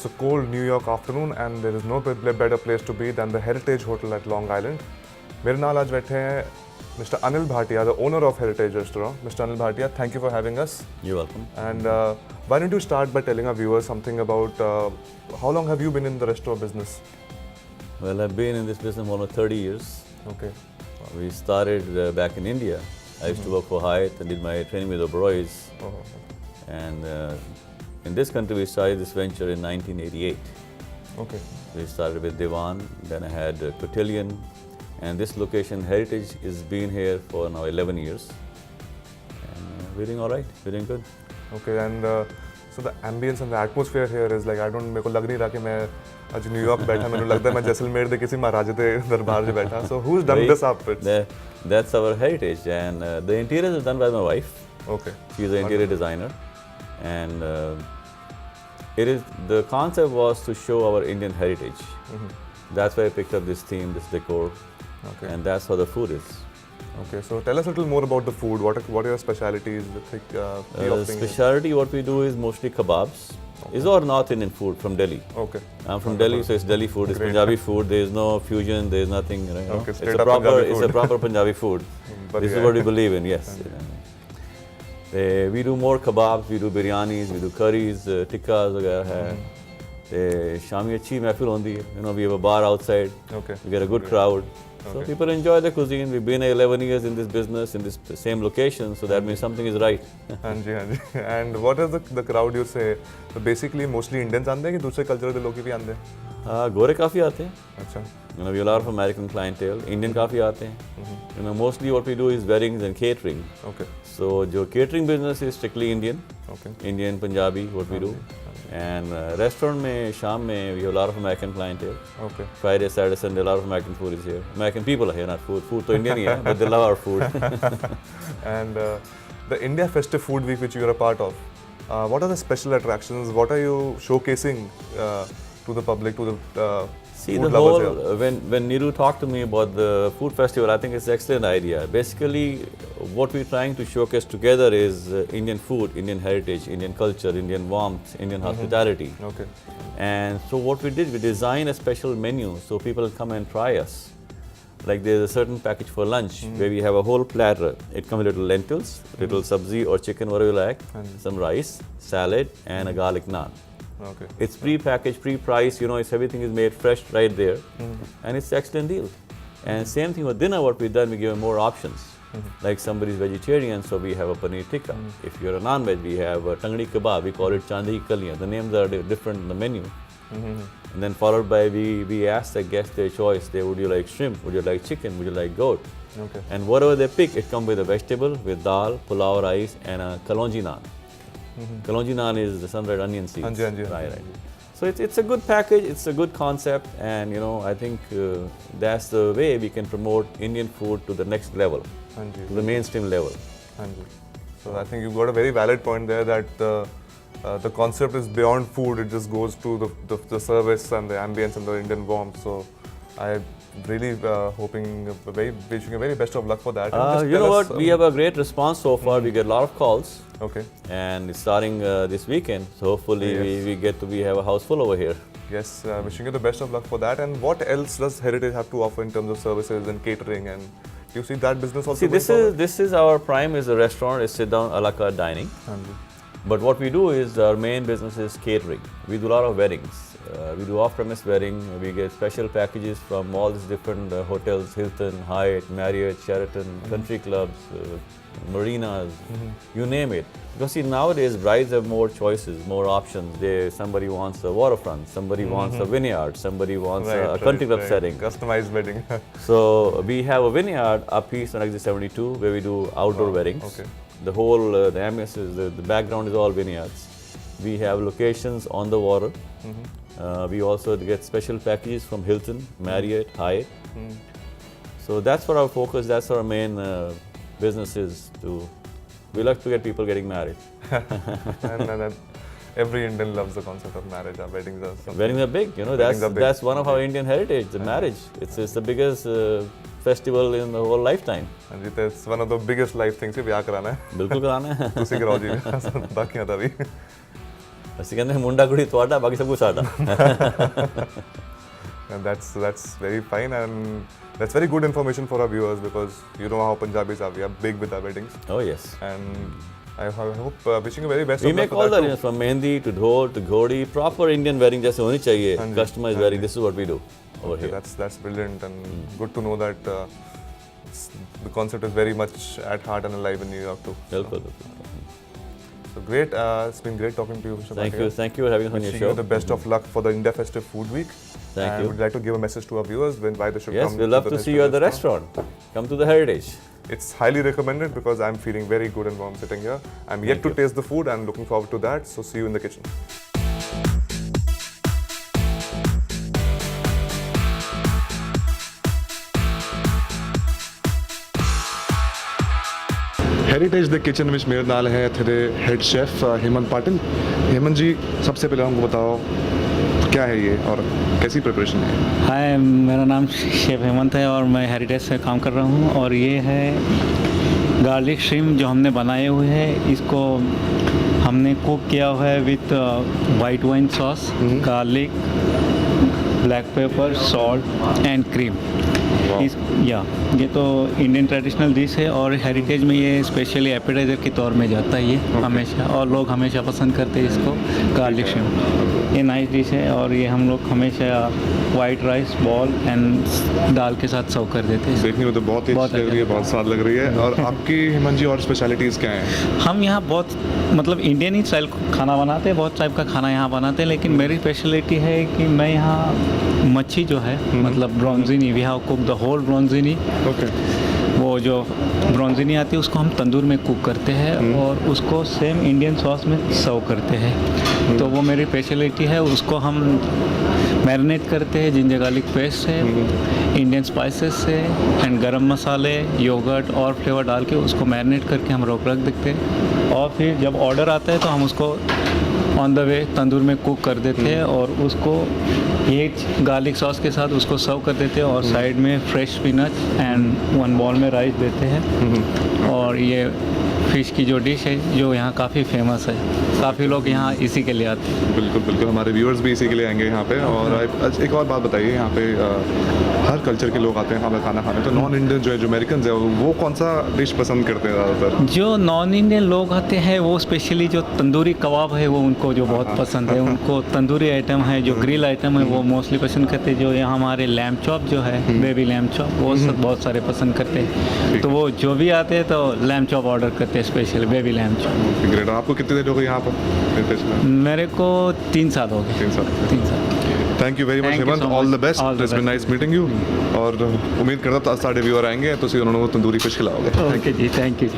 It's a cold New York afternoon and there is no better place to be than the Heritage Hotel at Long Island. मेरे नाल आज बैठे हैं Mr. Anil Bhatia, the owner of Heritage Restaurant. Mr. Anil Bhatia, thank you for having us. You're welcome. And why don't you start by telling our viewers something about how long have you been in the restaurant business? Well, I've been in this business for almost 30 years. Okay. We started back in India. I used to work for Hyatt and did my training with Oberoi's. Oh, And in this country, we started this venture in 1988. okay. We started with Divan, then I had Cotillion, and this location, Heritage, has been here for now 11 years. And we're doing all right, we're doing good. Okay. And so the ambience and the atmosphere here is like, I don't, मेरे को लग नहीं रहा कि मैं आज New York बैठा, मेरे को लगता है मैं जैसलमेर दे किसी महाराजा दे दरबार में बैठा. So who's done this up? That's our heritage, and the interiors is done by my wife. Okay. She's an interior designer, and the concept was to show our Indian heritage. That's why I picked up this theme, this decor, Okay. and that's how the food is. Okay. So tell us a little more about the food. What are your specialities? Specialty, what we do is mostly kebabs. It's all North Indian food from Delhi. Okay. I'm from Delhi, so it's Delhi food. It's Great. Punjabi food. There is no fusion. There is nothing. You know. Okay, It's straight a up proper. Punjabi It's food. a proper Punjabi food. But This is yeah. what we believe in. Yes. We do more kebabs. We do biryanis. We do curries, tikkas, वगैरह है. शामी अच्छी महफिल होती है. You know, we have a bar outside. Okay. We get a good crowd. So Okay. people enjoy the cuisine. We've been 11 years in this business, in this same location. So that means something is right. हाँ जी. And what is the crowd you say? So basically mostly Indians आते हैं कि दूसरे culture के लोग भी आते हैं? गोरे काफ़ी आते हैं. अच्छा. You know, we have a lot of American clientele. Indian काफ़ी आते हैं. You know, mostly what we do is weddings and catering. Okay. So, जो catering business is strictly Indian. Okay. Indian, Punjabi, what we do. And restaurant में, शाम में, we have a lot of American clientele. Okay. Friday, Saturday, Sunday, a lot of American food is here. American people are here, not food. Food तो Indian ही है, but they love our food. And the India Festive Food Week which you are a part of, what are the special attractions? What are you showcasing to the public, to the See, food the lovers whole, here? when Niru talked to me about the food festival, I think it's an excellent idea. Basically, what we're trying to showcase together is Indian food, Indian heritage, Indian culture, Indian warmth, Indian hospitality. Okay. And so what we did, we designed a special menu so people come and try us. Like there's a certain package for lunch where we have a whole platter. It comes with little lentils, little sabzi or chicken, whatever you like, some rice, salad, and a garlic naan. Okay. It's pre-packaged, pre-priced, you know, everything is made fresh right there. And it's an excellent deal. And same thing with dinner, what we've done, we give them more options. Like somebody's vegetarian, so we have a paneer tikka. If you're a non-veg, we have a tangdi kebab, we call it chandi kaliyan. The names are different in the menu. And then followed by, we ask the guest their choice. Would you like shrimp? Would you like chicken? Would you like goat? Okay. And whatever they pick, it comes with a vegetable, with dal, pulao rice, and a kalonji naan. Kalonji naan is the sun-dried onion seeds. Haan ji, haan ji, haan Right, ji. right. So it's a good package, it's a good concept, and you know, I think that's the way we can promote Indian food to the next level, हाँ जी. to the mainstream level. हाँ जी. So I think you've got a very valid point there that the concept is beyond food. It just goes to the service and the ambience and the Indian warmth. So I really wishing you very best of luck for that. And just You tell know us, what? We have a great response so far. We get a lot of calls, Okay. and it's starting this weekend. So hopefully Yes. we have a house full over here. Yes, wishing you the best of luck for that. And what else does Heritage have to offer in terms of services and catering? And do you see that business also? See, going forward? this is our prime is a restaurant. It's sit down a la carte dining. हाँ जी. But what we do is our main business is catering. We do a lot of weddings. We do off-premise wedding. We get special packages from all these different hotels: Hilton, Hyatt, Marriott, Sheraton, country clubs, marinas, you name it. Because see, nowadays brides have more choices, more options. Somebody wants a waterfront, somebody wants a vineyard, somebody wants a country club setting. Customized wedding. So we have a vineyard up east on Exit 72 where we do outdoor weddings. Okay. The whole, the ambience is, the background is all vineyards. We have locations on the water. We also get special packages from Hilton, Marriott, Hyatt. So that's what our focus, that's our main business is to, we like to get people getting married. and every Indian loves the concept of marriage. Our weddings are something. Weddings are big, you know, Weddings are big. that's one of our Indian heritage, the marriage. It's the biggest festival in the whole lifetime. And it's one of the biggest life things. कि ब्याह कराना है. बिल्कुल कराना है. तुसी कराओ जी. बाकियां था भी. ਅਸੀਂ ਕਹਿੰਦੇ ਮੁੰਡਾ ਕੁੜੀ ਤੁਹਾਡਾ ਬਾਕੀ ਸਭ ਕੁਝ ਸਾਡਾ And that's very fine, and that's very good information for our viewers, because you know how Punjabis are. We are big with our weddings, oh yes and I hope wishing you very best we of luck make for all that the too. from mehndi to dhol to ghodi proper Indian wedding जैसे होनी चाहिए हाँ जी, customer is हाँ wearing जी। this is what we do over Okay, here that's brilliant, and good to know that the concept is very much at heart and alive in New York too. बिल्कुल So great. It's been great talking to you, Mr. thank Bhatia. you for having us on your Wishing show you the best of luck for the India Festive Food Week. Thank and you. Would like to give a message to our viewers why they should yes come. we love to see you at the restaurant come to the Heritage It's highly recommended because I'm feeling very good and warm sitting here. I'm yet Thank to you. taste the food and looking forward to that. So see you in the kitchen. Heritage the kitchen which मेरे नाल है थे head chef Hemant Patil. Hemant ji, सबसे पहले हमको बताओ क्या है ये और कैसी प्रिपरेशन है? हाय, मेरा नाम शेफ हेमंत है और मैं हेरिटेज से काम कर रहा हूँ। और ये है गार्लिक श्रिम्प जो हमने बनाए हुए हैं। इसको हमने कुक किया हुआ है with white wine sauce, garlic, black pepper, salt and cream. ये तो इंडियन ट्रेडिशनल डिश है और हेरिटेज में ये स्पेशली एपेटाइजर के तौर में जाता है ये हमेशा, और लोग हमेशा पसंद करते हैं इसको गार्लिक श्रिम्प। ये नाइस डिश है और ये हम लोग हमेशा वाइट राइस बॉल एंड दाल के साथ सर्व कर देते हैं। देखने में तो बहुत ही बहुत अच्छी लग रही है, अच्छा। बहुत स्वाद लग रही है। और आपकी हेमंत जी और स्पेशलिटीज़ क्या हैं? हम यहाँ बहुत मतलब इंडियन ही स्टाइल खाना बनाते हैं, बहुत टाइप का खाना यहाँ बनाते हैं, लेकिन मेरी स्पेशलिटी है कि मैं यहाँ मच्छी जो है मतलब branzino, we have cook the whole branzino. Okay. वो जो ब्रॉन्जिनी आती है उसको हम तंदूर में कुक करते हैं और उसको सेम इंडियन सॉस में सर्व करते हैं। तो वो मेरी स्पेशलिटी है। उसको हम मैरिनेट करते हैं जिंजर गार्लिक पेस्ट से, इंडियन स्पाइसेस से एंड गरम मसाले, योगर्ट और फ्लेवर डाल के उसको मैरिनेट करके हम रख देते हैं। और फिर जब ऑर्डर आता है तो हम उसको ऑन द वे तंदूर में कुक कर देते हैं और उसको ये गार्लिक सॉस के साथ उसको सर्व कर देते हैं और साइड में fresh spinach and one ball में राइस देते हैं। और ये फ़िश की जो डिश है जो यहाँ काफ़ी फेमस है, काफ़ी लोग यहाँ इसी के लिए आते हैं। बिल्कुल बिल्कुल, हमारे व्यूअर्स भी इसी के लिए आएंगे यहाँ पे। और एक और बात बताइए, यहाँ पे हर कल्चर के लोग आते हैं हमें खाना खाने, तो नॉन इंडियन जो अमेरिकन है वो कौन सा डिश पसंद करते हैं ज़्यादातर? जो नॉन इंडियन लोग आते हैं वो स्पेशली जो तंदूरी कबाब है वो उनको जो बहुत पसंद है। उनको तंदूरी आइटम है, जो ग्रिल आइटम है वो मोस्टली पसंद करते हैं। जो यहाँ हमारे लैम्ब चॉप जो है, बेबी लैम्ब चॉप, वो सब बहुत सारे पसंद करते हैं। तो वो जो भी आते हैं तो लैम्ब चॉप ऑर्डर करते हैं, specially baby lamb chop. Great. आपको कितनी देर हो गई यहाँ पर? मेरे को 3 साल हो गए। 3 साल। 3 साल। Thank you very much Thank you Hemant, so all the much. Best. All the it's been best. Nice meeting you. और उम्मीद करता हूँ साढ़े व्यूअर आएंगे तो उन्होंने वो तंदूरी फिश खिलाओगे। ओके जी, थैंक यू।